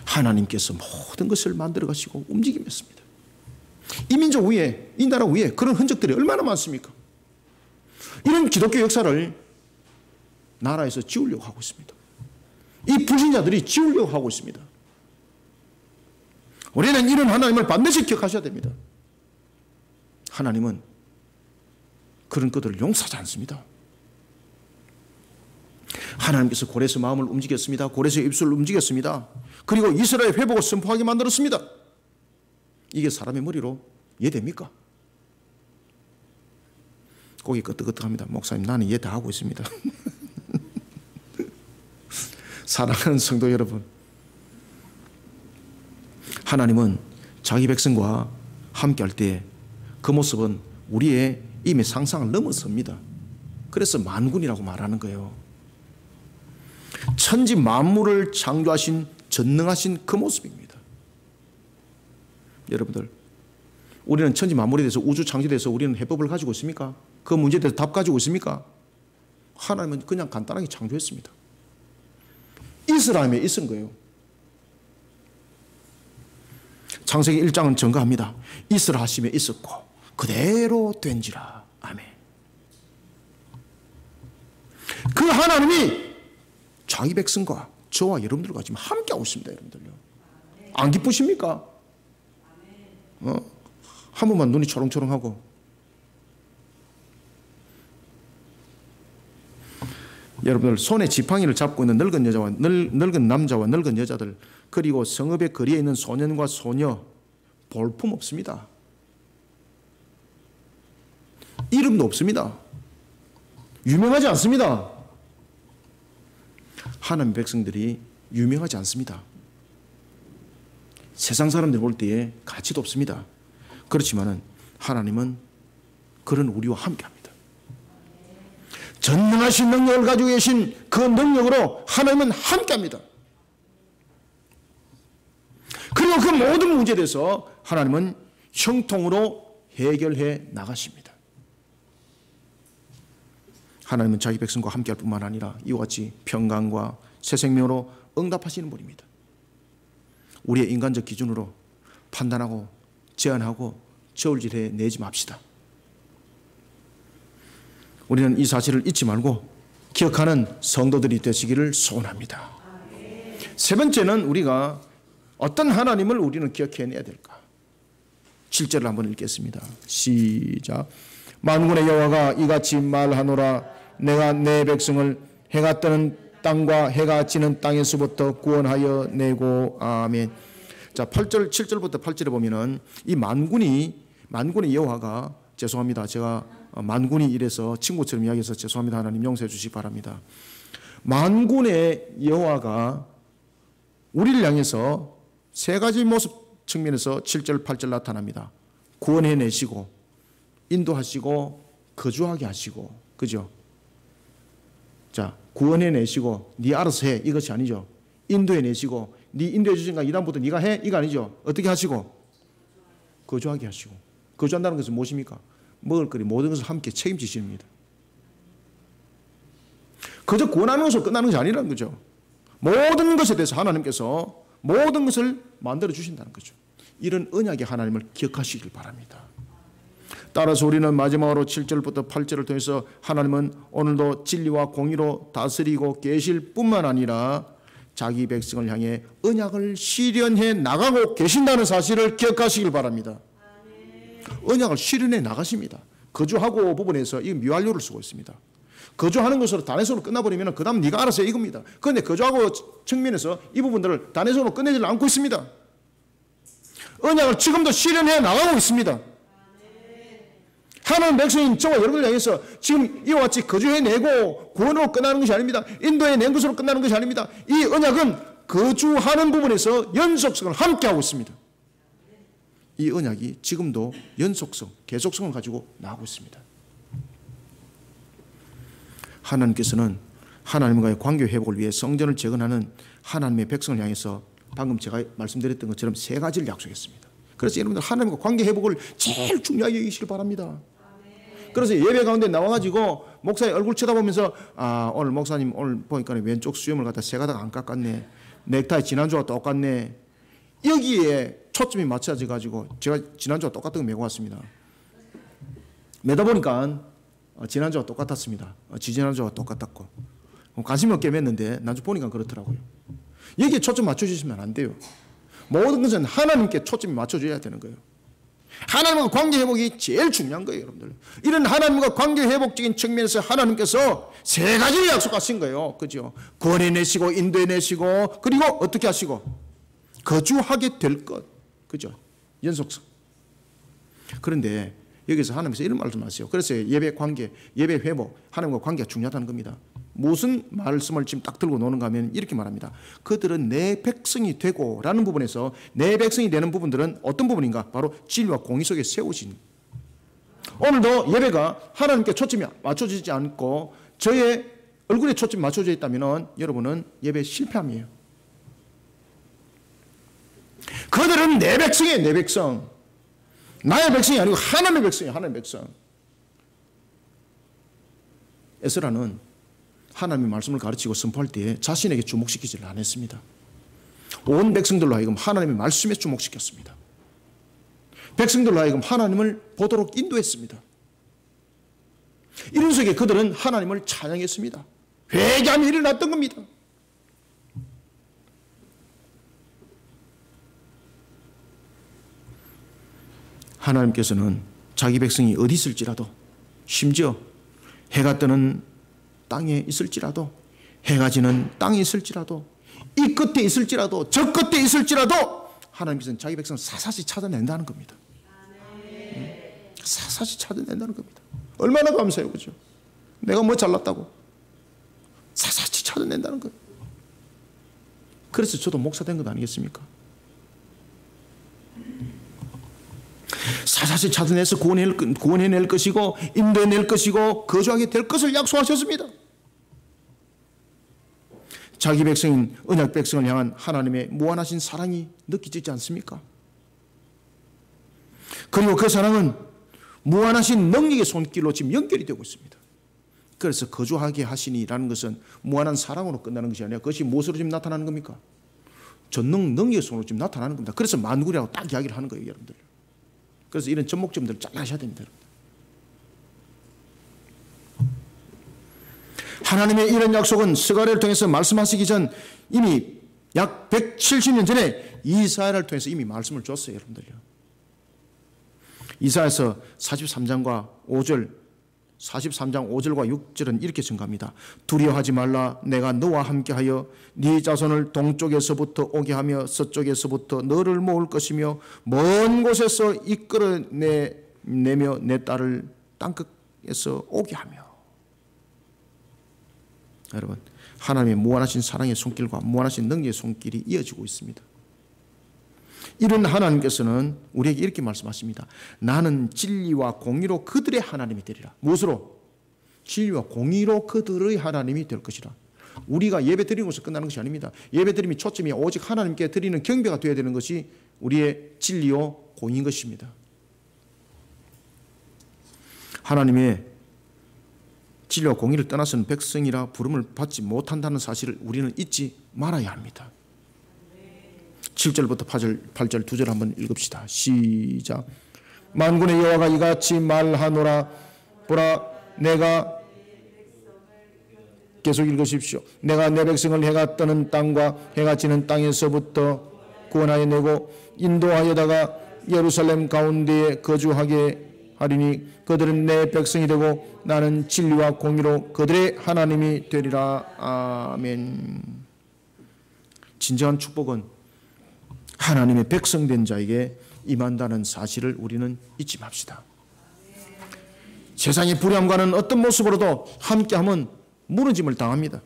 하나님께서 모든 것을 만들어 가시고 움직이셨습니다. 이 민족 위에, 이 나라 위에 그런 흔적들이 얼마나 많습니까? 이런 기독교 역사를 나라에서 지우려고 하고 있습니다. 이 불신자들이 지우려고 하고 있습니다. 우리는 이런 하나님을 반드시 기억하셔야 됩니다. 하나님은 그런 것들을 용서하지 않습니다. 하나님께서 고레스 마음을 움직였습니다. 고레스의 입술을 움직였습니다. 그리고 이스라엘 회복을 선포하게 만들었습니다. 이게 사람의 머리로 이해됩니까? 고개 끄덕끄덕합니다. 목사님, 나는 이해 다 하고 있습니다. 사랑하는 성도 여러분, 하나님은 자기 백성과 함께할 때 그 모습은 우리의 이미 상상을 넘어섭니다. 그래서 만군이라고 말하는 거예요. 천지 만물을 창조하신 전능하신 그 모습입니다. 여러분들, 우리는 천지 만물에 대해서, 우주 창조에 대해서 우리는 해법을 가지고 있습니까? 그 문제에 대해서 답 가지고 있습니까? 하나님은 그냥 간단하게 창조했습니다. 있으라 하면 있은 거예요. 창세기 1장은 증거합니다. 있으라 하시면 있었고 그대로 된지라. 아멘. 그 하나님이 자기 백성과 저와 여러분들과 지금 함께하고 있습니다. 여러분들요, 안 기쁘십니까? 한 번만 눈이 초롱초롱하고, 여러분들 손에 지팡이를 잡고 있는 늙은 여자와 늙은 남자와 늙은 여자들, 그리고 성읍의 거리에 있는 소년과 소녀 볼품 없습니다. 이름도 없습니다. 유명하지 않습니다. 하나님 백성들이 유명하지 않습니다. 세상 사람들 볼 때에 가치도 없습니다. 그렇지만은 하나님은 그런 우리와 함께합니다. 전능하신 능력을 가지고 계신 그 능력으로 하나님은 함께합니다. 그리고 그 모든 문제에 대해서 하나님은 형통으로 해결해 나가십니다. 하나님은 자기 백성과 함께할 뿐만 아니라 이와 같이 평강과 새 생명으로 응답하시는 분입니다. 우리의 인간적 기준으로 판단하고 제한하고 저울질해 내지 맙시다. 우리는 이 사실을 잊지 말고 기억하는 성도들이 되시기를 소원합니다. 세 번째는 우리가 어떤 하나님을 우리는 기억해내야 될까? 7절을 한번 읽겠습니다. 시작. 만군의 여호와가 이같이 말하노라. 내가 내 백성을 해가 뜨는 땅과 해가 지는 땅에서부터 구원하여 내고. 아멘. 자, 8절, 7절부터 8절에 보면은 이 만군의 여호와가, 죄송합니다. 제가 만군이 이래서 친구처럼 이야기해서 죄송합니다. 하나님 용서해 주시기 바랍니다. 만군의 여호와가 우리를 향해서 세 가지 모습 측면에서 7절, 8절 나타납니다. 구원해내시고, 인도하시고, 거주하게 하시고, 그죠? 자, 구원해내시고, 네 알아서 해. 이것이 아니죠. 인도해내시고, 네 인도해 주신가 이다음부터 네가 해. 이거 아니죠. 어떻게 하시고? 거주하게 하시고. 거주한다는 것은 무엇입니까? 먹을 거리 모든 것을 함께 책임지십니다. 그저 구원하는 것으로 끝나는 것이 아니라는 거죠. 모든 것에 대해서 하나님께서 모든 것을 만들어 주신다는 거죠. 이런 언약의 하나님을 기억하시길 바랍니다. 따라서 우리는 마지막으로 7절부터 8절을 통해서 하나님은 오늘도 진리와 공의로 다스리고 계실 뿐만 아니라 자기 백성을 향해 언약을 실현해 나가고 계신다는 사실을 기억하시길 바랍니다. 언약을 실현해 나가십니다. 거주하고 부분에서 이 미완료를 쓰고 있습니다. 거주하는 것으로 단회성으로 끝나버리면 그 다음 네가 알아서 해 이겁니다. 그런데 거주하고 측면에서 이 부분들을 단회성으로 끝내지 않고 있습니다. 언약을 지금도 실현해 나가고 있습니다. 하나님 백성인 저와 여러분을 향해서 지금 이와 같이 거주해내고 구원으로 끝나는 것이 아닙니다. 인도해낸 것으로 끝나는 것이 아닙니다. 이 언약은 거주하는 부분에서 연속성을 함께하고 있습니다. 이 언약이 지금도 연속성, 계속성을 가지고 나오고 있습니다. 하나님께서는 하나님과의 관계 회복을 위해 성전을 재건하는 하나님의 백성을 향해서 방금 제가 말씀드렸던 것처럼 세 가지를 약속했습니다. 그래서 여러분들 하나님과 관계 회복을 제일 중요하게 여기시길 바랍니다. 그래서 예배 가운데 나와가지고 목사의 얼굴 쳐다보면서 오늘 목사님 오늘 보니까 왼쪽 수염을 갖다 세 가닥 안 깎았네. 넥타이 지난주와 똑같네. 여기에 초점이 맞춰져가지고 제가 지난주와 똑같은 거 메고 왔습니다. 매다 보니까 지난주와 똑같았습니다. 지지난주와 똑같았고 관심 없게 맸는데 나중에 보니까 그렇더라고요. 여기에 초점 맞춰주시면 안 돼요. 모든 것은 하나님께 초점이 맞춰줘야 되는 거예요. 하나님과 관계 회복이 제일 중요한 거예요, 여러분들. 이런 하나님과 관계 회복적인 측면에서 하나님께서 세 가지를 약속하신 거예요. 그죠? 구원해내시고, 인도해내시고, 그리고 어떻게 하시고? 거주하게 될 것. 그죠? 연속성. 그런데 여기서 하나님께서 이런 말씀하세요. 그래서 예배 관계, 예배 회복, 하나님과 관계가 중요하다는 겁니다. 무슨 말씀을 지금 딱 들고 노는가 하면 이렇게 말합니다. 그들은 내 백성이 되고 라는 부분에서 내 백성이 되는 부분들은 어떤 부분인가? 바로 진리와 공의 속에 세워진. 오늘도 예배가 하나님께 초점이 맞춰지지 않고 저의 얼굴에 초점이 맞춰져 있다면 여러분은 예배 실패함이에요. 그들은 내 백성이에요. 내 백성. 나의 백성이 아니고 하나님의 백성이에요. 하나님의 백성. 에스라는 하나님의 말씀을 가르치고 선포할 때에 자신에게 주목시키지를 않았습니다. 온 백성들로 하여금 하나님의 말씀에 주목시켰습니다. 백성들로 하여금 하나님을 보도록 인도했습니다. 이런 속에 그들은 하나님을 찬양했습니다. 회개함이 일어났던 겁니다. 하나님께서는 자기 백성이 어디 있을지라도, 심지어 해가 뜨는 땅에 있을지라도, 해가 지는 땅에 있을지라도, 이 끝에 있을지라도, 저 끝에 있을지라도 하나님께서는 자기 백성을 사사시 찾아낸다는 겁니다. 사사시 찾아낸다는 겁니다. 얼마나 감사해요. 그죠? 내가 뭐 잘났다고 사사시 찾아낸다는 거예요. 그래서 저도 목사 된 것 아니겠습니까? 사사시 찾아내서 구원해낼 것이고 인도해낼 것이고 거주하게 될 것을 약속하셨습니다. 자기 백성인 언약 백성을 향한 하나님의 무한하신 사랑이 느껴지지 않습니까? 그리고 그 사랑은 무한하신 능력의 손길로 지금 연결이 되고 있습니다. 그래서 거주하게 하시니라는 것은 무한한 사랑으로 끝나는 것이 아니라 그것이 무엇으로 지금 나타나는 겁니까? 전능 능력의 손으로 지금 나타나는 겁니다. 그래서 만군이라고 딱 이야기를 하는 거예요, 여러분들. 그래서 이런 접목점들을 잘 하셔야 됩니다. 하나님의 이런 약속은 스가랴를 통해서 말씀하시기 전 이미 약 170년 전에 이사야를 통해서 이미 말씀을 줬어요, 여러분들요. 이사야서 43장과 5절, 43장 5절과 6절은 이렇게 증가합니다. 두려워하지 말라. 내가 너와 함께하여 네 자손을 동쪽에서부터 오게 하며 서쪽에서부터 너를 모을 것이며 먼 곳에서 이끌어내며 내 딸을 땅끝에서 오게 하며. 여러분, 하나님의 무한하신 사랑의 손길과 무한하신 능력의 손길이 이어지고 있습니다. 이런 하나님께서는 우리에게 이렇게 말씀하십니다. 나는 진리와 공의로 그들의 하나님이 되리라. 무엇으로? 진리와 공의로 그들의 하나님이 될 것이라. 우리가 예배 드리는 것을 끝나는 것이 아닙니다. 예배 드림이 초점이 오직 하나님께 드리는 경배가 되어야 되는 것이 우리의 진리요 공의인 것입니다. 하나님의 진리와 공의를 떠나서는 백성이라 부름을 받지 못한다는 사실을 우리는 잊지 말아야 합니다. 7절부터 8절 두 절 한번 읽읍시다. 시작. 만군의 여호와가 이같이 말하노라. 보라, 내가 계속 읽으십시오. 내가 내 백성을 해가 뜨는 땅과 해가 지는 땅에서부터 구원하여 내고 인도하여다가 예루살렘 가운데에 거주하게 하리니 그들은 내 백성이 되고 나는 진리와 공의로 그들의 하나님이 되리라. 아멘. 진정한 축복은 하나님의 백성된 자에게 임한다는 사실을 우리는 잊지 맙시다. 세상의 불의함과는 어떤 모습으로도 함께하면 무너짐을 당합니다.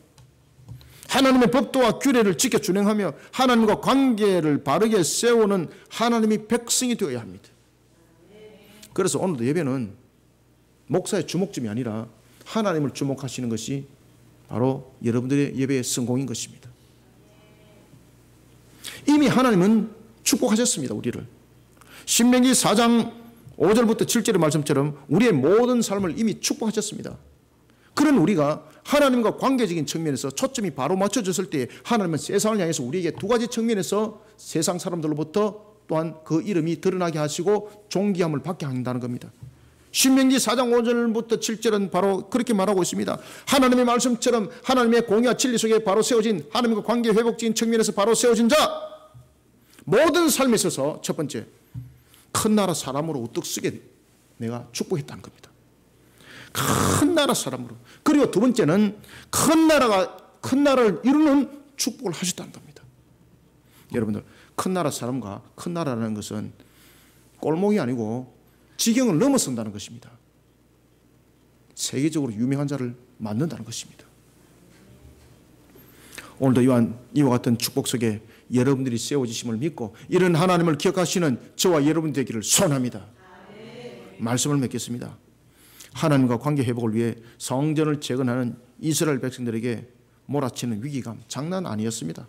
하나님의 법도와 규례를 지켜 준행하며 하나님과 관계를 바르게 세우는 하나님의 백성이 되어야 합니다. 그래서 오늘도 예배는 목사의 주목점이 아니라 하나님을 주목하시는 것이 바로 여러분들의 예배의 성공인 것입니다. 이미 하나님은 축복하셨습니다. 우리를. 신명기 4장 5절부터 7절의 말씀처럼 우리의 모든 삶을 이미 축복하셨습니다. 그런 우리가 하나님과 관계적인 측면에서 초점이 바로 맞춰졌을 때 하나님은 세상을 향해서 우리에게 두 가지 측면에서 세상 사람들로부터 또한 그 이름이 드러나게 하시고 존귀함을 받게 한다는 겁니다. 신명기 4장 5절부터 7절은 바로 그렇게 말하고 있습니다. 하나님의 말씀처럼 하나님의 공의와 진리 속에 바로 세워진 하나님과 관계 회복적인 측면에서 바로 세워진 자 모든 삶에 있어서 첫 번째 큰 나라 사람으로 우뚝 서게 내가 축복했다는 겁니다. 큰 나라 사람으로. 그리고 두 번째는 큰 나라를 이루는 축복을 하셨다는 겁니다. 여러분들 큰 나라 사람과 큰 나라라는 것은 꼴목이 아니고 지경을 넘어선다는 것입니다. 세계적으로 유명한 자를 만든다는 것입니다. 오늘도 이와 같은 축복 속에 여러분들이 세워지심을 믿고 이런 하나님을 기억하시는 저와 여러분 되기를 소원합니다. 말씀을 맺겠습니다. 하나님과 관계 회복을 위해 성전을 재건하는 이스라엘 백성들에게 몰아치는 위기감 장난 아니었습니다.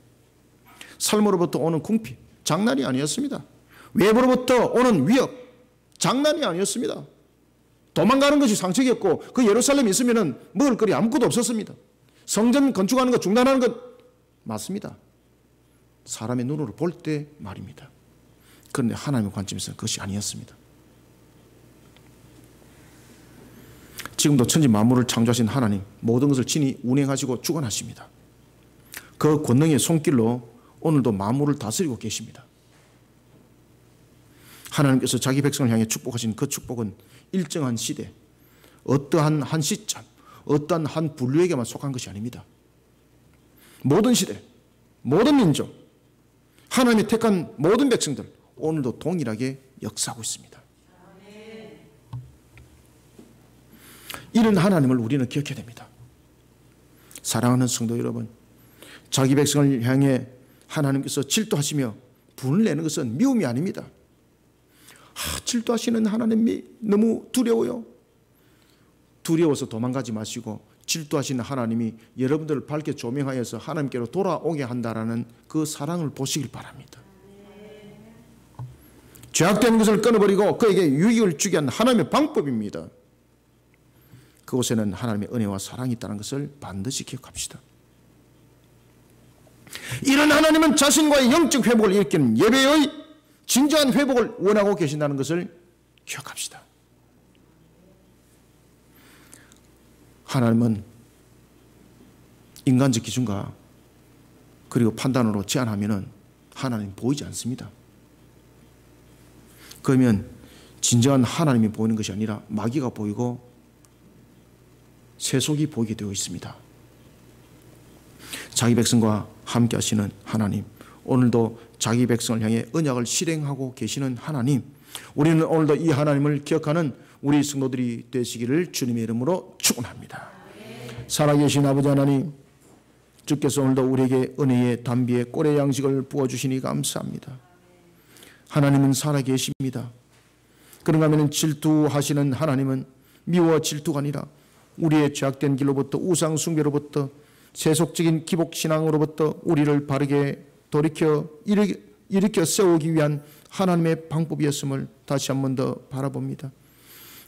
삶으로부터 오는 궁핍 장난이 아니었습니다. 외부로부터 오는 위협 장난이 아니었습니다. 도망가는 것이 상책이었고 그 예루살렘에 있으면 먹을 거리 아무것도 없었습니다. 성전 건축하는 것 중단하는 것 맞습니다. 사람의 눈으로 볼 때 말입니다. 그런데 하나님의 관점에서는 그것이 아니었습니다. 지금도 천지 만물을 창조하신 하나님 모든 것을 친히 운행하시고 주관하십니다. 그 권능의 손길로 오늘도 만물을 다스리고 계십니다. 하나님께서 자기 백성을 향해 축복하신 그 축복은 일정한 시대, 어떠한 한 시점, 어떠한 한 분류에게만 속한 것이 아닙니다. 모든 시대, 모든 민족, 하나님이 택한 모든 백성들 오늘도 동일하게 역사하고 있습니다. 이런 하나님을 우리는 기억해야 됩니다. 사랑하는 성도 여러분, 자기 백성을 향해 하나님께서 질투하시며 분을 내는 것은 미움이 아닙니다. 질투하시는 하나님이 너무 두려워요. 두려워서 도망가지 마시고 질투하시는 하나님이 여러분들을 밝게 조명하여서 하나님께로 돌아오게 한다라는 그 사랑을 보시길 바랍니다. 죄악된 것을 끊어버리고 그에게 유익을 주게 한 하나님의 방법입니다. 그곳에는 하나님의 은혜와 사랑이 있다는 것을 반드시 기억합시다. 이런 하나님은 자신과의 영적 회복을 일으키는 예배의 진정한 회복을 원하고 계신다는 것을 기억합시다. 하나님은 인간적 기준과 그리고 판단으로 제한하면 하나님 보이지 않습니다. 그러면 진정한 하나님이 보이는 것이 아니라 마귀가 보이고 세속이 보이게 되어 있습니다. 자기 백성과 함께 하시는 하나님, 오늘도 자기 백성을 향해 언약을 실행하고 계시는 하나님, 우리는 오늘도 이 하나님을 기억하는 우리 성도들이 되시기를 주님의 이름으로 축원합니다. 살아계신 아버지 하나님, 주께서 오늘도 우리에게 은혜의 단비의 꼴의 양식을 부어주시니 감사합니다. 하나님은 살아계십니다. 그런가 하면 질투하시는 하나님은 미워와 질투가 아니라 우리의 죄악된 길로부터 우상 숭배로부터 세속적인 기복신앙으로부터 우리를 바르게 돌이켜 일으켜 세우기 위한 하나님의 방법이었음을 다시 한 번 더 바라봅니다.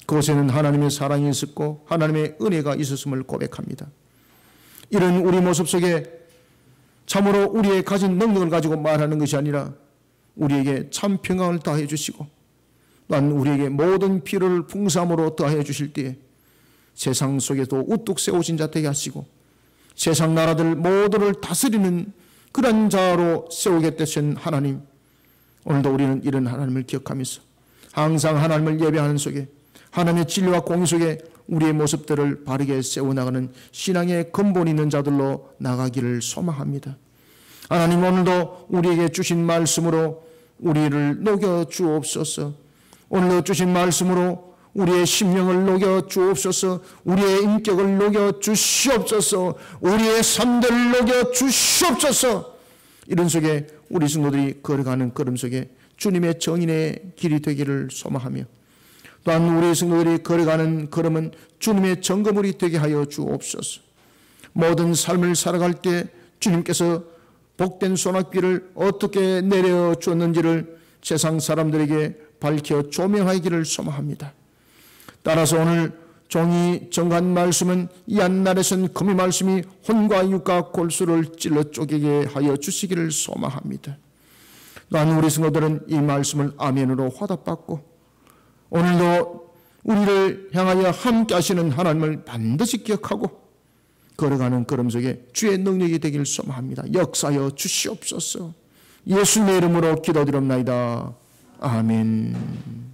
그곳에는 하나님의 사랑이 있었고 하나님의 은혜가 있었음을 고백합니다. 이런 우리 모습 속에 참으로 우리의 가진 능력을 가지고 말하는 것이 아니라 우리에게 참 평강을 더해 주시고 또한 우리에게 모든 필요를 풍성함으로 더해 주실 때에 세상 속에도 우뚝 세우신 자 되게 하시고 세상 나라들 모두를 다스리는 그런 자로 세우겠다신 하나님, 오늘도 우리는 이런 하나님을 기억하면서 항상 하나님을 예배하는 속에 하나님의 진리와 공의 속에 우리의 모습들을 바르게 세워나가는 신앙의 근본 있는 자들로 나가기를 소망합니다. 하나님, 오늘도 우리에게 주신 말씀으로 우리를 녹여 주옵소서. 오늘도 주신 말씀으로 우리의 심령을 녹여 주옵소서. 우리의 인격을 녹여 주시옵소서. 우리의 삶들을 녹여 주시옵소서. 이런 속에 우리 성도들이 걸어가는 걸음 속에 주님의 정인의 길이 되기를 소망하며 또한 우리 성도들이 걸어가는 걸음은 주님의 정거물이 되게 하여 주옵소서. 모든 삶을 살아갈 때 주님께서 복된 소낙비를 어떻게 내려주었는지를 세상 사람들에게 밝혀 조명하기를 소망합니다. 따라서 오늘 종이 정한 말씀은 이 한날에선 금의 말씀이 혼과 육과 골수를 찔러 쪼개게 하여 주시기를 소망합니다. 또한 우리 성도들은 이 말씀을 아멘으로 화답받고 오늘도 우리를 향하여 함께 하시는 하나님을 반드시 기억하고 걸어가는 걸음 속에 주의 능력이 되기를 소망합니다. 역사하여 주시옵소서. 예수님의 이름으로 기도드립니다. 아멘.